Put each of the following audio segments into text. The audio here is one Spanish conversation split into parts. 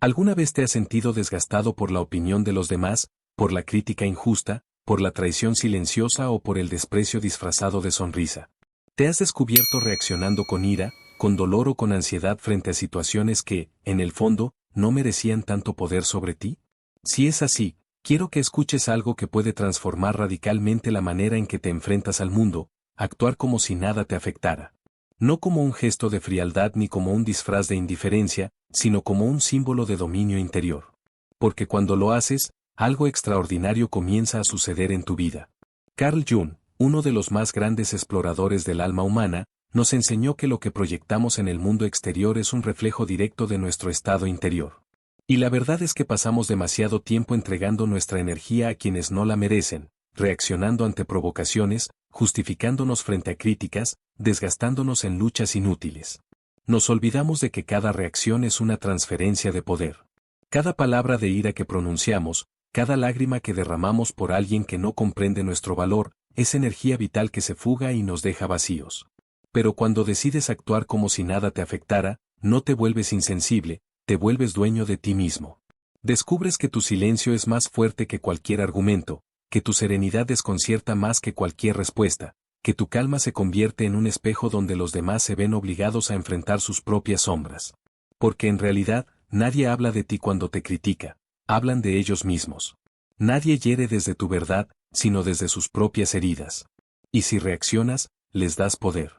¿Alguna vez te has sentido desgastado por la opinión de los demás, por la crítica injusta, por la traición silenciosa o por el desprecio disfrazado de sonrisa? ¿Te has descubierto reaccionando con ira, con dolor o con ansiedad frente a situaciones que, en el fondo, no merecían tanto poder sobre ti? Si es así, quiero que escuches algo que puede transformar radicalmente la manera en que te enfrentas al mundo: actuar como si nada te afectara. No como un gesto de frialdad ni como un disfraz de indiferencia, sino como un símbolo de dominio interior. Porque cuando lo haces, algo extraordinario comienza a suceder en tu vida. Carl Jung, uno de los más grandes exploradores del alma humana, nos enseñó que lo que proyectamos en el mundo exterior es un reflejo directo de nuestro estado interior. Y la verdad es que pasamos demasiado tiempo entregando nuestra energía a quienes no la merecen, reaccionando ante provocaciones, justificándonos frente a críticas, desgastándonos en luchas inútiles. Nos olvidamos de que cada reacción es una transferencia de poder. Cada palabra de ira que pronunciamos, cada lágrima que derramamos por alguien que no comprende nuestro valor, es energía vital que se fuga y nos deja vacíos. Pero cuando decides actuar como si nada te afectara, no te vuelves insensible, te vuelves dueño de ti mismo. Descubres que tu silencio es más fuerte que cualquier argumento, que tu serenidad desconcierta más que cualquier respuesta, que tu calma se convierte en un espejo donde los demás se ven obligados a enfrentar sus propias sombras. Porque en realidad, nadie habla de ti cuando te critica, hablan de ellos mismos. Nadie hiere desde tu verdad, sino desde sus propias heridas. Y si reaccionas, les das poder.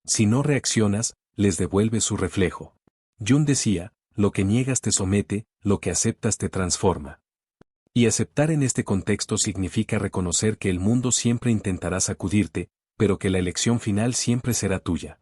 Si no reaccionas, les devuelves su reflejo. Jung decía: lo que niegas te somete, lo que aceptas te transforma. Y aceptar en este contexto significa reconocer que el mundo siempre intentará sacudirte, pero que la elección final siempre será tuya.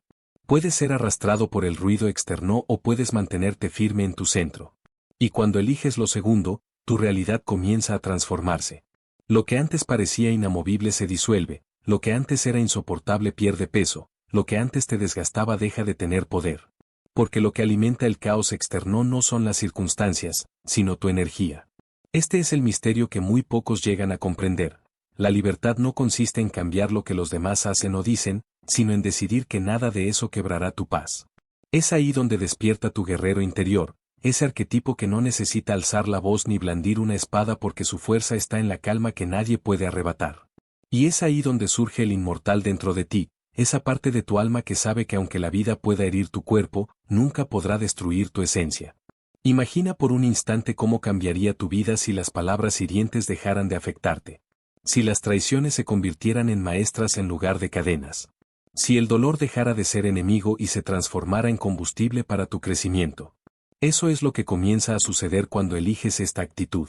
Puedes ser arrastrado por el ruido externo o puedes mantenerte firme en tu centro. Y cuando eliges lo segundo, tu realidad comienza a transformarse. Lo que antes parecía inamovible se disuelve, lo que antes era insoportable pierde peso, lo que antes te desgastaba deja de tener poder. Porque lo que alimenta el caos externo no son las circunstancias, sino tu energía. Este es el misterio que muy pocos llegan a comprender. La libertad no consiste en cambiar lo que los demás hacen o dicen, sino en decidir que nada de eso quebrará tu paz. Es ahí donde despierta tu guerrero interior, ese arquetipo que no necesita alzar la voz ni blandir una espada porque su fuerza está en la calma que nadie puede arrebatar. Y es ahí donde surge el inmortal dentro de ti, esa parte de tu alma que sabe que aunque la vida pueda herir tu cuerpo, nunca podrá destruir tu esencia. Imagina por un instante cómo cambiaría tu vida si las palabras hirientes dejaran de afectarte. Si las traiciones se convirtieran en maestras en lugar de cadenas. Si el dolor dejara de ser enemigo y se transformara en combustible para tu crecimiento. Eso es lo que comienza a suceder cuando eliges esta actitud.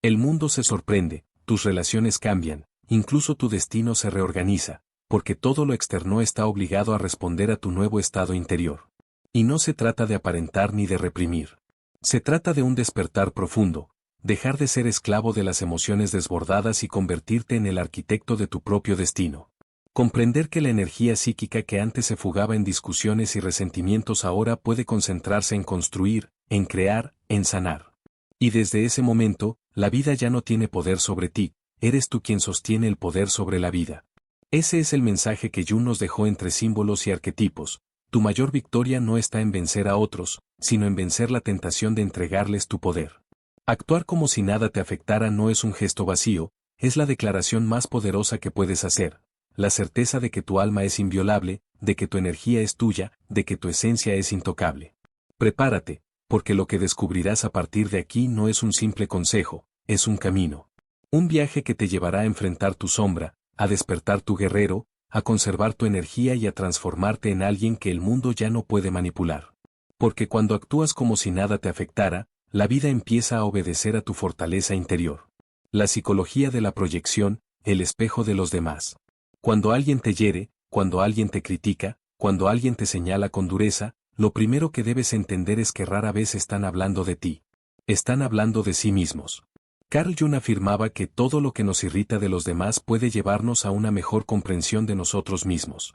El mundo se sorprende, tus relaciones cambian, incluso tu destino se reorganiza, porque todo lo externo está obligado a responder a tu nuevo estado interior. Y no se trata de aparentar ni de reprimir. Se trata de un despertar profundo, dejar de ser esclavo de las emociones desbordadas y convertirte en el arquitecto de tu propio destino. Comprender que la energía psíquica que antes se fugaba en discusiones y resentimientos ahora puede concentrarse en construir, en crear, en sanar. Y desde ese momento, la vida ya no tiene poder sobre ti, eres tú quien sostiene el poder sobre la vida. Ese es el mensaje que Jung nos dejó entre símbolos y arquetipos. Tu mayor victoria no está en vencer a otros, sino en vencer la tentación de entregarles tu poder. Actuar como si nada te afectara no es un gesto vacío, es la declaración más poderosa que puedes hacer. La certeza de que tu alma es inviolable, de que tu energía es tuya, de que tu esencia es intocable. Prepárate, porque lo que descubrirás a partir de aquí no es un simple consejo, es un camino. Un viaje que te llevará a enfrentar tu sombra, a despertar tu guerrero, a conservar tu energía y a transformarte en alguien que el mundo ya no puede manipular. Porque cuando actúas como si nada te afectara, la vida empieza a obedecer a tu fortaleza interior. La psicología de la proyección, el espejo de los demás. Cuando alguien te hiere, cuando alguien te critica, cuando alguien te señala con dureza, lo primero que debes entender es que rara vez están hablando de ti. Están hablando de sí mismos. Carl Jung afirmaba que todo lo que nos irrita de los demás puede llevarnos a una mejor comprensión de nosotros mismos.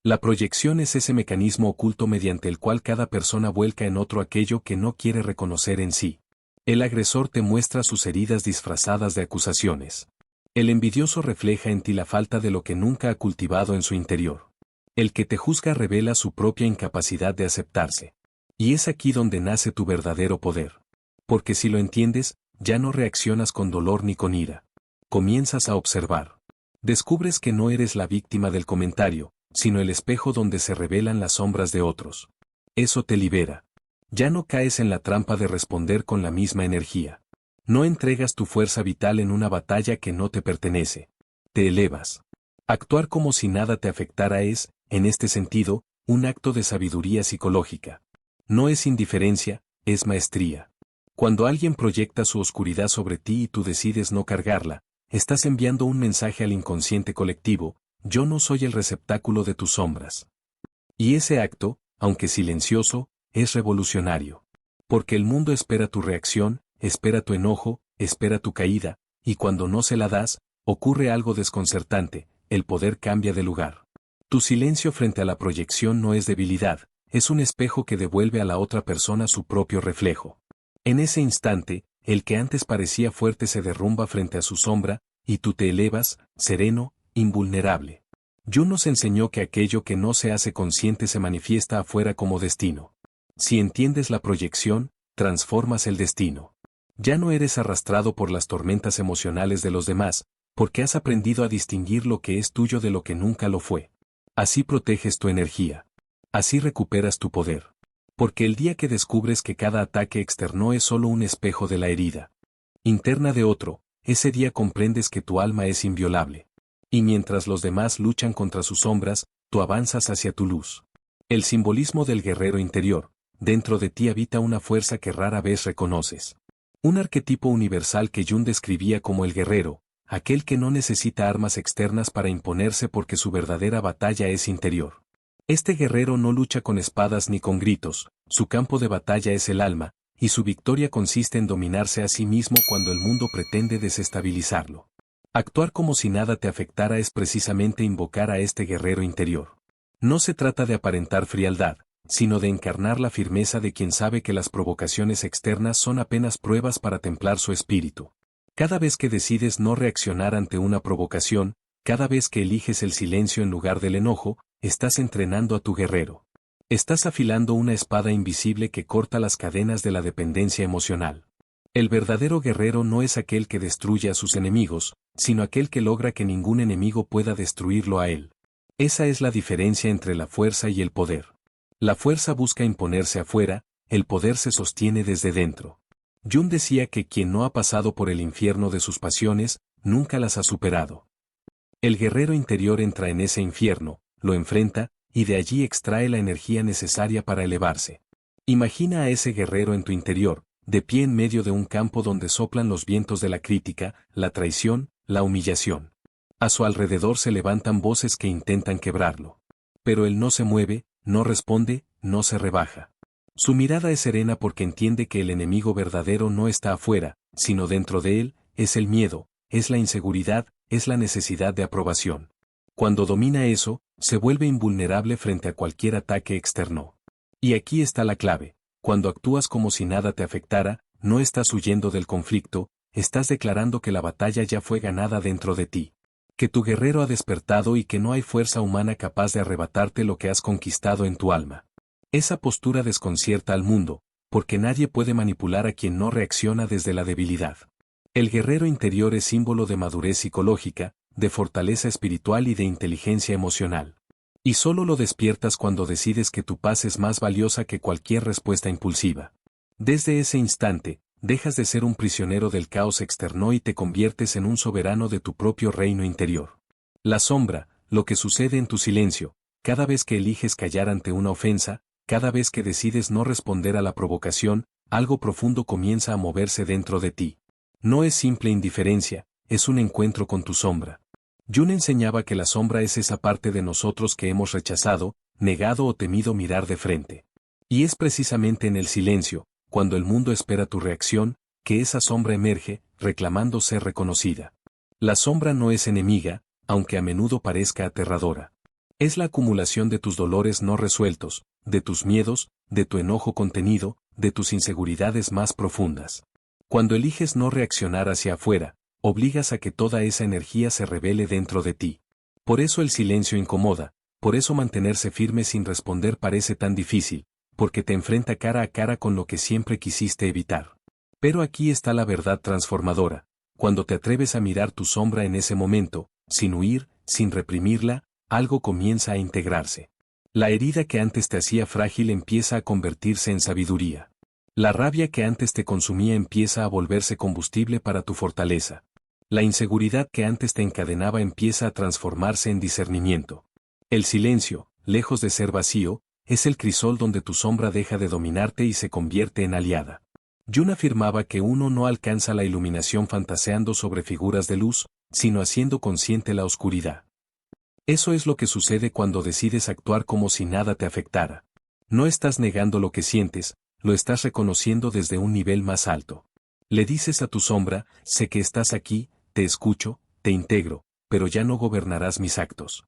La proyección es ese mecanismo oculto mediante el cual cada persona vuelca en otro aquello que no quiere reconocer en sí. El agresor te muestra sus heridas disfrazadas de acusaciones. El envidioso refleja en ti la falta de lo que nunca ha cultivado en su interior. El que te juzga revela su propia incapacidad de aceptarse. Y es aquí donde nace tu verdadero poder. Porque si lo entiendes, ya no reaccionas con dolor ni con ira. Comienzas a observar. Descubres que no eres la víctima del comentario, sino el espejo donde se revelan las sombras de otros. Eso te libera. Ya no caes en la trampa de responder con la misma energía. No entregas tu fuerza vital en una batalla que no te pertenece. Te elevas. Actuar como si nada te afectara es, en este sentido, un acto de sabiduría psicológica. No es indiferencia, es maestría. Cuando alguien proyecta su oscuridad sobre ti y tú decides no cargarla, estás enviando un mensaje al inconsciente colectivo: yo no soy el receptáculo de tus sombras. Y ese acto, aunque silencioso, es revolucionario. Porque el mundo espera tu reacción, espera tu enojo, espera tu caída, y cuando no se la das, ocurre algo desconcertante: el poder cambia de lugar. Tu silencio frente a la proyección no es debilidad, es un espejo que devuelve a la otra persona su propio reflejo. En ese instante, el que antes parecía fuerte se derrumba frente a su sombra, y tú te elevas, sereno, invulnerable. Jung nos enseñó que aquello que no se hace consciente se manifiesta afuera como destino. Si entiendes la proyección, transformas el destino. Ya no eres arrastrado por las tormentas emocionales de los demás, porque has aprendido a distinguir lo que es tuyo de lo que nunca lo fue. Así proteges tu energía. Así recuperas tu poder. Porque el día que descubres que cada ataque externo es solo un espejo de la herida interna de otro, ese día comprendes que tu alma es inviolable. Y mientras los demás luchan contra sus sombras, tú avanzas hacia tu luz. El simbolismo del guerrero interior: dentro de ti habita una fuerza que rara vez reconoces. Un arquetipo universal que Jung describía como el guerrero, aquel que no necesita armas externas para imponerse porque su verdadera batalla es interior. Este guerrero no lucha con espadas ni con gritos, su campo de batalla es el alma, y su victoria consiste en dominarse a sí mismo cuando el mundo pretende desestabilizarlo. Actuar como si nada te afectara es precisamente invocar a este guerrero interior. No se trata de aparentar frialdad, sino de encarnar la firmeza de quien sabe que las provocaciones externas son apenas pruebas para templar su espíritu. Cada vez que decides no reaccionar ante una provocación, cada vez que eliges el silencio en lugar del enojo, estás entrenando a tu guerrero. Estás afilando una espada invisible que corta las cadenas de la dependencia emocional. El verdadero guerrero no es aquel que destruye a sus enemigos, sino aquel que logra que ningún enemigo pueda destruirlo a él. Esa es la diferencia entre la fuerza y el poder. La fuerza busca imponerse afuera, el poder se sostiene desde dentro. Jung decía que quien no ha pasado por el infierno de sus pasiones, nunca las ha superado. El guerrero interior entra en ese infierno, lo enfrenta, y de allí extrae la energía necesaria para elevarse. Imagina a ese guerrero en tu interior, de pie en medio de un campo donde soplan los vientos de la crítica, la traición, la humillación. A su alrededor se levantan voces que intentan quebrarlo. Pero él no se mueve, no responde, no se rebaja. Su mirada es serena porque entiende que el enemigo verdadero no está afuera, sino dentro de él: es el miedo, es la inseguridad, es la necesidad de aprobación. Cuando domina eso, se vuelve invulnerable frente a cualquier ataque externo. Y aquí está la clave: cuando actúas como si nada te afectara, no estás huyendo del conflicto, estás declarando que la batalla ya fue ganada dentro de ti. Que tu guerrero ha despertado y que no hay fuerza humana capaz de arrebatarte lo que has conquistado en tu alma. Esa postura desconcierta al mundo, porque nadie puede manipular a quien no reacciona desde la debilidad. El guerrero interior es símbolo de madurez psicológica, de fortaleza espiritual y de inteligencia emocional. Y solo lo despiertas cuando decides que tu paz es más valiosa que cualquier respuesta impulsiva. Desde ese instante, dejas de ser un prisionero del caos externo y te conviertes en un soberano de tu propio reino interior. La sombra, lo que sucede en tu silencio, cada vez que eliges callar ante una ofensa, cada vez que decides no responder a la provocación, algo profundo comienza a moverse dentro de ti. No es simple indiferencia, es un encuentro con tu sombra. Jung enseñaba que la sombra es esa parte de nosotros que hemos rechazado, negado o temido mirar de frente. Y es precisamente en el silencio, cuando el mundo espera tu reacción, que esa sombra emerge, reclamando ser reconocida. La sombra no es enemiga, aunque a menudo parezca aterradora. Es la acumulación de tus dolores no resueltos, de tus miedos, de tu enojo contenido, de tus inseguridades más profundas. Cuando eliges no reaccionar hacia afuera, obligas a que toda esa energía se revele dentro de ti. Por eso el silencio incomoda, por eso mantenerse firme sin responder parece tan difícil, porque te enfrenta cara a cara con lo que siempre quisiste evitar. Pero aquí está la verdad transformadora. Cuando te atreves a mirar tu sombra en ese momento, sin huir, sin reprimirla, algo comienza a integrarse. La herida que antes te hacía frágil empieza a convertirse en sabiduría. La rabia que antes te consumía empieza a volverse combustible para tu fortaleza. La inseguridad que antes te encadenaba empieza a transformarse en discernimiento. El silencio, lejos de ser vacío, es el crisol donde tu sombra deja de dominarte y se convierte en aliada. Jung afirmaba que uno no alcanza la iluminación fantaseando sobre figuras de luz, sino haciendo consciente la oscuridad. Eso es lo que sucede cuando decides actuar como si nada te afectara. No estás negando lo que sientes, lo estás reconociendo desde un nivel más alto. Le dices a tu sombra, sé que estás aquí, te escucho, te integro, pero ya no gobernarás mis actos.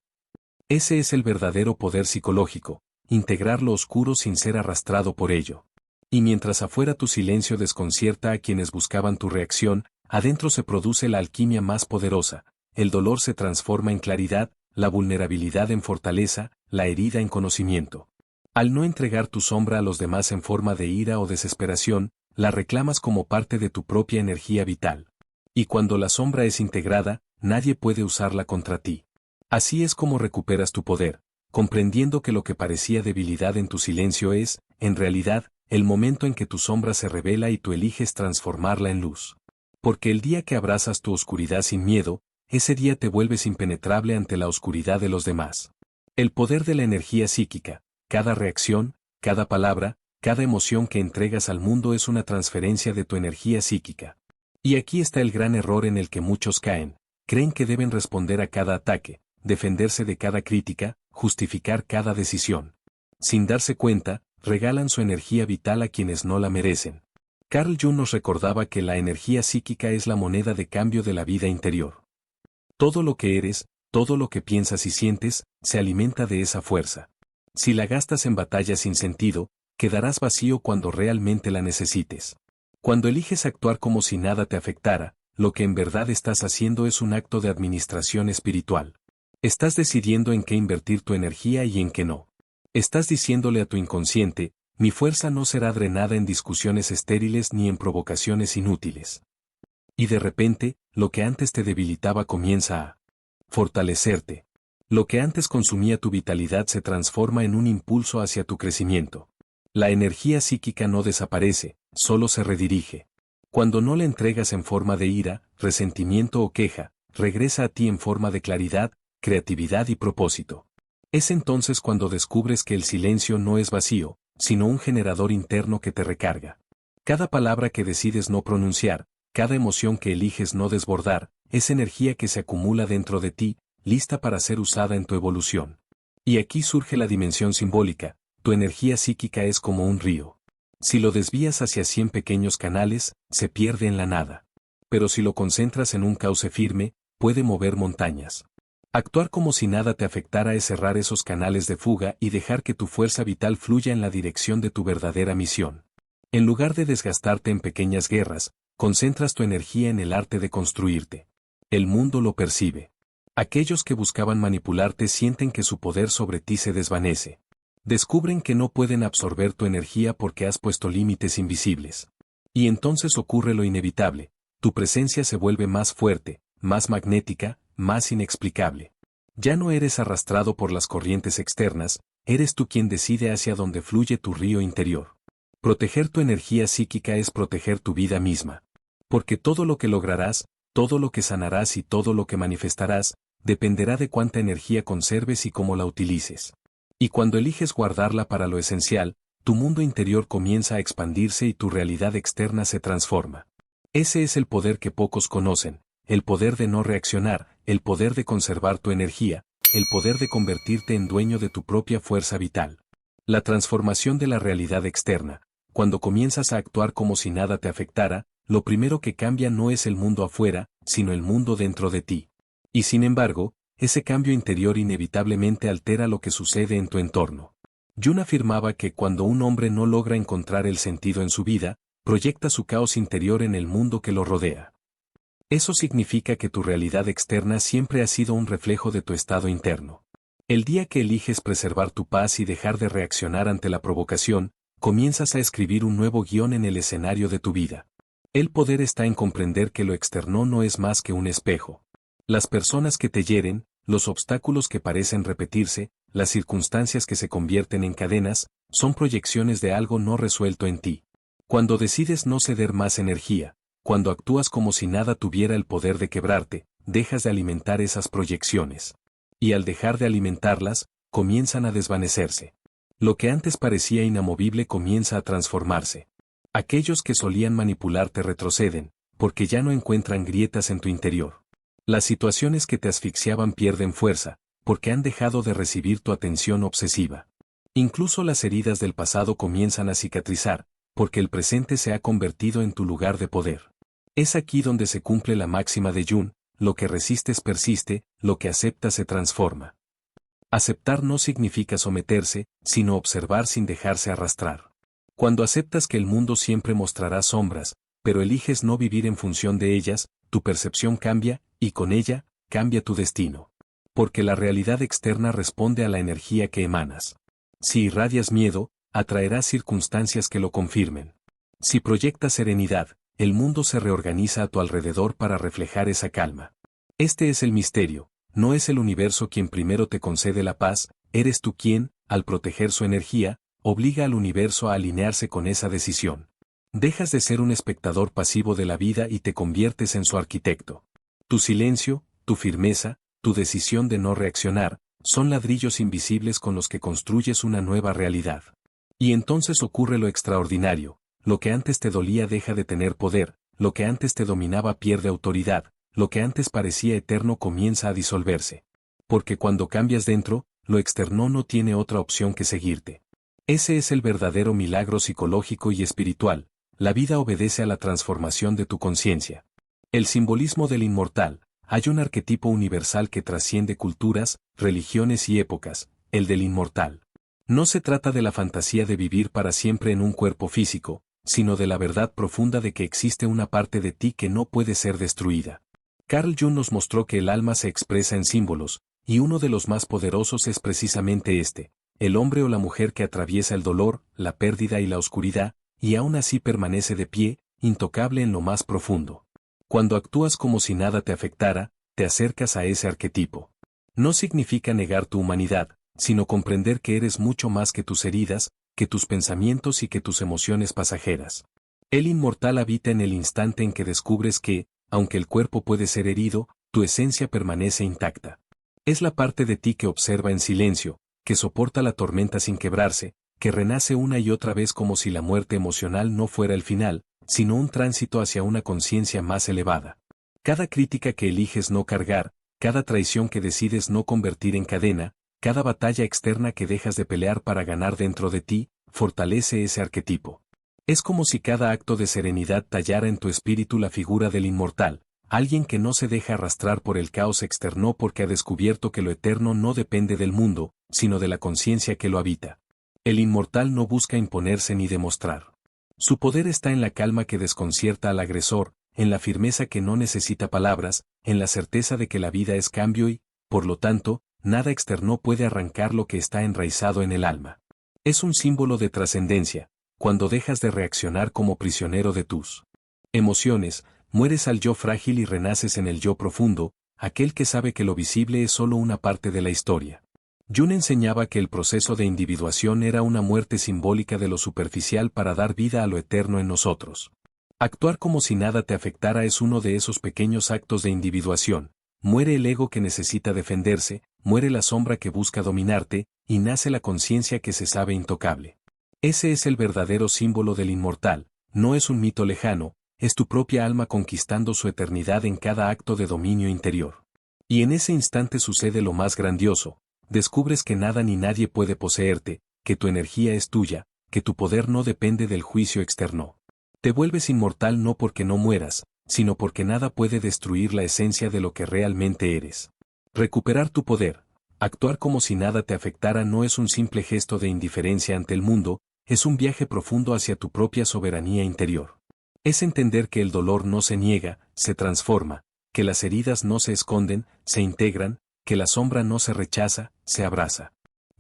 Ese es el verdadero poder psicológico, integrar lo oscuro sin ser arrastrado por ello. Y mientras afuera tu silencio desconcierta a quienes buscaban tu reacción, adentro se produce la alquimia más poderosa, el dolor se transforma en claridad, la vulnerabilidad en fortaleza, la herida en conocimiento. Al no entregar tu sombra a los demás en forma de ira o desesperación, la reclamas como parte de tu propia energía vital. Y cuando la sombra es integrada, nadie puede usarla contra ti. Así es como recuperas tu poder, comprendiendo que lo que parecía debilidad en tu silencio es, en realidad, el momento en que tu sombra se revela y tú eliges transformarla en luz. Porque el día que abrazas tu oscuridad sin miedo, ese día te vuelves impenetrable ante la oscuridad de los demás. El poder de la energía psíquica, cada reacción, cada palabra, cada emoción que entregas al mundo es una transferencia de tu energía psíquica. Y aquí está el gran error en el que muchos caen, creen que deben responder a cada ataque, defenderse de cada crítica, justificar cada decisión. Sin darse cuenta, regalan su energía vital a quienes no la merecen. Carl Jung nos recordaba que la energía psíquica es la moneda de cambio de la vida interior. Todo lo que eres, todo lo que piensas y sientes, se alimenta de esa fuerza. Si la gastas en batallas sin sentido, quedarás vacío cuando realmente la necesites. Cuando eliges actuar como si nada te afectara, lo que en verdad estás haciendo es un acto de administración espiritual. Estás decidiendo en qué invertir tu energía y en qué no. Estás diciéndole a tu inconsciente, mi fuerza no será drenada en discusiones estériles ni en provocaciones inútiles. Y de repente, lo que antes te debilitaba comienza a fortalecerte. Lo que antes consumía tu vitalidad se transforma en un impulso hacia tu crecimiento. La energía psíquica no desaparece, solo se redirige. Cuando no la entregas en forma de ira, resentimiento o queja, regresa a ti en forma de claridad, creatividad y propósito. Es entonces cuando descubres que el silencio no es vacío, sino un generador interno que te recarga. Cada palabra que decides no pronunciar, cada emoción que eliges no desbordar, es energía que se acumula dentro de ti, lista para ser usada en tu evolución. Y aquí surge la dimensión simbólica, tu energía psíquica es como un río. Si lo desvías hacia 100 pequeños canales, se pierde en la nada. Pero si lo concentras en un cauce firme, puede mover montañas. Actuar como si nada te afectara es cerrar esos canales de fuga y dejar que tu fuerza vital fluya en la dirección de tu verdadera misión. En lugar de desgastarte en pequeñas guerras, concentras tu energía en el arte de construirte. El mundo lo percibe. Aquellos que buscaban manipularte sienten que su poder sobre ti se desvanece. Descubren que no pueden absorber tu energía porque has puesto límites invisibles. Y entonces ocurre lo inevitable, tu presencia se vuelve más fuerte, más magnética, más inexplicable. Ya no eres arrastrado por las corrientes externas, eres tú quien decide hacia dónde fluye tu río interior. Proteger tu energía psíquica es proteger tu vida misma. Porque todo lo que lograrás, todo lo que sanarás y todo lo que manifestarás, dependerá de cuánta energía conserves y cómo la utilices. Y cuando eliges guardarla para lo esencial, tu mundo interior comienza a expandirse y tu realidad externa se transforma. Ese es el poder que pocos conocen, el poder de no reaccionar, el poder de conservar tu energía, el poder de convertirte en dueño de tu propia fuerza vital. La transformación de la realidad externa. Cuando comienzas a actuar como si nada te afectara, lo primero que cambia no es el mundo afuera, sino el mundo dentro de ti. Y sin embargo, ese cambio interior inevitablemente altera lo que sucede en tu entorno. Jung afirmaba que cuando un hombre no logra encontrar el sentido en su vida, proyecta su caos interior en el mundo que lo rodea. Eso significa que tu realidad externa siempre ha sido un reflejo de tu estado interno. El día que eliges preservar tu paz y dejar de reaccionar ante la provocación, comienzas a escribir un nuevo guión en el escenario de tu vida. El poder está en comprender que lo externo no es más que un espejo. Las personas que te hieren, los obstáculos que parecen repetirse, las circunstancias que se convierten en cadenas, son proyecciones de algo no resuelto en ti. Cuando decides no ceder más energía, cuando actúas como si nada tuviera el poder de quebrarte, dejas de alimentar esas proyecciones. Y al dejar de alimentarlas, comienzan a desvanecerse. Lo que antes parecía inamovible comienza a transformarse. Aquellos que solían manipularte retroceden, porque ya no encuentran grietas en tu interior. Las situaciones que te asfixiaban pierden fuerza, porque han dejado de recibir tu atención obsesiva. Incluso las heridas del pasado comienzan a cicatrizar, porque el presente se ha convertido en tu lugar de poder. Es aquí donde se cumple la máxima de Jung: lo que resistes persiste, lo que aceptas se transforma. Aceptar no significa someterse, sino observar sin dejarse arrastrar. Cuando aceptas que el mundo siempre mostrará sombras, pero eliges no vivir en función de ellas, tu percepción cambia, y con ella, cambia tu destino. Porque la realidad externa responde a la energía que emanas. Si irradias miedo, atraerás circunstancias que lo confirmen. Si proyectas serenidad, el mundo se reorganiza a tu alrededor para reflejar esa calma. Este es el misterio: no es el universo quien primero te concede la paz, eres tú quien, al proteger su energía, obliga al universo a alinearse con esa decisión. Dejas de ser un espectador pasivo de la vida y te conviertes en su arquitecto. Tu silencio, tu firmeza, tu decisión de no reaccionar, son ladrillos invisibles con los que construyes una nueva realidad. Y entonces ocurre lo extraordinario: lo que antes te dolía deja de tener poder, lo que antes te dominaba pierde autoridad, lo que antes parecía eterno comienza a disolverse. Porque cuando cambias dentro, lo externo no tiene otra opción que seguirte. Ese es el verdadero milagro psicológico y espiritual: la vida obedece a la transformación de tu conciencia. El simbolismo del inmortal: hay un arquetipo universal que trasciende culturas, religiones y épocas, el del inmortal. No se trata de la fantasía de vivir para siempre en un cuerpo físico, sino de la verdad profunda de que existe una parte de ti que no puede ser destruida. Carl Jung nos mostró que el alma se expresa en símbolos, y uno de los más poderosos es precisamente este: el hombre o la mujer que atraviesa el dolor, la pérdida y la oscuridad, y aún así permanece de pie, intocable en lo más profundo. Cuando actúas como si nada te afectara, te acercas a ese arquetipo. No significa negar tu humanidad, sino comprender que eres mucho más que tus heridas, que tus pensamientos y que tus emociones pasajeras. El inmortal habita en el instante en que descubres que, aunque el cuerpo puede ser herido, tu esencia permanece intacta. Es la parte de ti que observa en silencio, que soporta la tormenta sin quebrarse, que renace una y otra vez como si la muerte emocional no fuera el final, sino un tránsito hacia una conciencia más elevada. Cada crítica que eliges no cargar, cada traición que decides no convertir en cadena, cada batalla externa que dejas de pelear para ganar dentro de ti, fortalece ese arquetipo. Es como si cada acto de serenidad tallara en tu espíritu la figura del inmortal, alguien que no se deja arrastrar por el caos externo porque ha descubierto que lo eterno no depende del mundo, sino de la conciencia que lo habita. El inmortal no busca imponerse ni demostrar. Su poder está en la calma que desconcierta al agresor, en la firmeza que no necesita palabras, en la certeza de que la vida es cambio y, por lo tanto, nada externo puede arrancar lo que está enraizado en el alma. Es un símbolo de trascendencia: cuando dejas de reaccionar como prisionero de tus emociones, mueres al yo frágil y renaces en el yo profundo, aquel que sabe que lo visible es solo una parte de la historia. Jung enseñaba que el proceso de individuación era una muerte simbólica de lo superficial para dar vida a lo eterno en nosotros. Actuar como si nada te afectara es uno de esos pequeños actos de individuación. Muere el ego que necesita defenderse, muere la sombra que busca dominarte, y nace la conciencia que se sabe intocable. Ese es el verdadero símbolo del inmortal: no es un mito lejano, es tu propia alma conquistando su eternidad en cada acto de dominio interior. Y en ese instante sucede lo más grandioso: descubres que nada ni nadie puede poseerte, que tu energía es tuya, que tu poder no depende del juicio externo. Te vuelves inmortal no porque no mueras, sino porque nada puede destruir la esencia de lo que realmente eres. Recuperar tu poder, actuar como si nada te afectara no es un simple gesto de indiferencia ante el mundo, es un viaje profundo hacia tu propia soberanía interior. Es entender que el dolor no se niega, se transforma, que las heridas no se esconden, se integran, que la sombra no se rechaza, se abraza.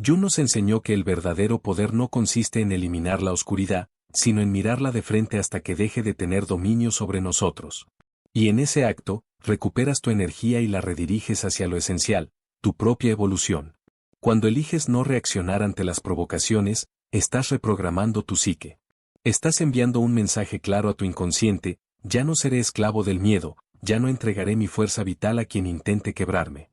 Jung nos enseñó que el verdadero poder no consiste en eliminar la oscuridad, sino en mirarla de frente hasta que deje de tener dominio sobre nosotros. Y en ese acto, recuperas tu energía y la rediriges hacia lo esencial, tu propia evolución. Cuando eliges no reaccionar ante las provocaciones, estás reprogramando tu psique. Estás enviando un mensaje claro a tu inconsciente: ya no seré esclavo del miedo, ya no entregaré mi fuerza vital a quien intente quebrarme.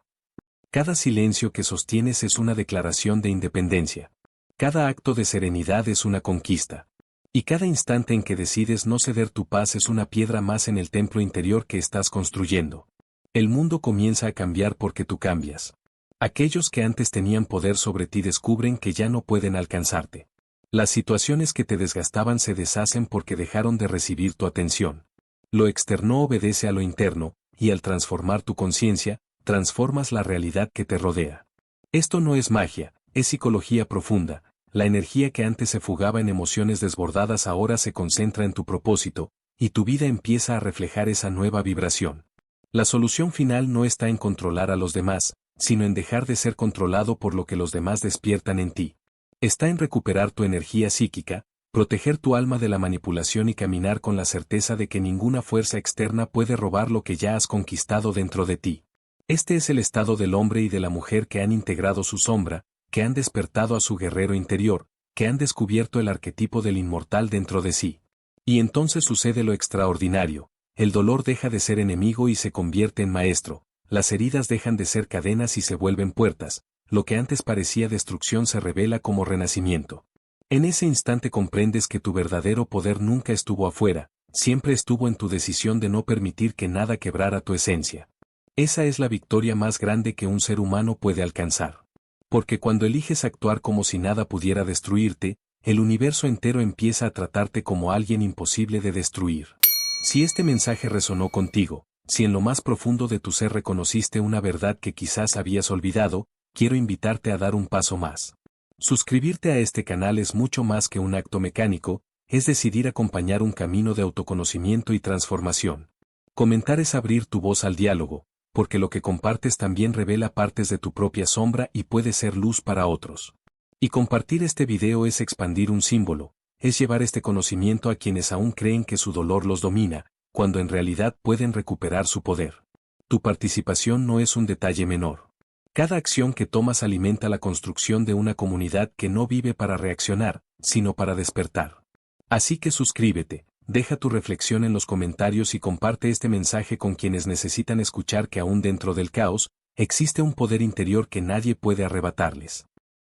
Cada silencio que sostienes es una declaración de independencia. Cada acto de serenidad es una conquista. Y cada instante en que decides no ceder tu paz es una piedra más en el templo interior que estás construyendo. El mundo comienza a cambiar porque tú cambias. Aquellos que antes tenían poder sobre ti descubren que ya no pueden alcanzarte. Las situaciones que te desgastaban se deshacen porque dejaron de recibir tu atención. Lo externo obedece a lo interno, y al transformar tu conciencia, transformas la realidad que te rodea. Esto no es magia, es psicología profunda. La energía que antes se fugaba en emociones desbordadas ahora se concentra en tu propósito, y tu vida empieza a reflejar esa nueva vibración. La solución final no está en controlar a los demás, sino en dejar de ser controlado por lo que los demás despiertan en ti. Está en recuperar tu energía psíquica, proteger tu alma de la manipulación y caminar con la certeza de que ninguna fuerza externa puede robar lo que ya has conquistado dentro de ti. Este es el estado del hombre y de la mujer que han integrado su sombra, que han despertado a su guerrero interior, que han descubierto el arquetipo del inmortal dentro de sí. Y entonces sucede lo extraordinario: el dolor deja de ser enemigo y se convierte en maestro, las heridas dejan de ser cadenas y se vuelven puertas, lo que antes parecía destrucción se revela como renacimiento. En ese instante comprendes que tu verdadero poder nunca estuvo afuera, siempre estuvo en tu decisión de no permitir que nada quebrara tu esencia. Esa es la victoria más grande que un ser humano puede alcanzar. Porque cuando eliges actuar como si nada pudiera destruirte, el universo entero empieza a tratarte como alguien imposible de destruir. Si este mensaje resonó contigo, si en lo más profundo de tu ser reconociste una verdad que quizás habías olvidado, quiero invitarte a dar un paso más. Suscribirte a este canal es mucho más que un acto mecánico, es decidir acompañar un camino de autoconocimiento y transformación. Comentar es abrir tu voz al diálogo, porque lo que compartes también revela partes de tu propia sombra y puede ser luz para otros. Y compartir este video es expandir un símbolo, es llevar este conocimiento a quienes aún creen que su dolor los domina, cuando en realidad pueden recuperar su poder. Tu participación no es un detalle menor. Cada acción que tomas alimenta la construcción de una comunidad que no vive para reaccionar, sino para despertar. Así que suscríbete, deja tu reflexión en los comentarios y comparte este mensaje con quienes necesitan escuchar que aún dentro del caos, existe un poder interior que nadie puede arrebatarles.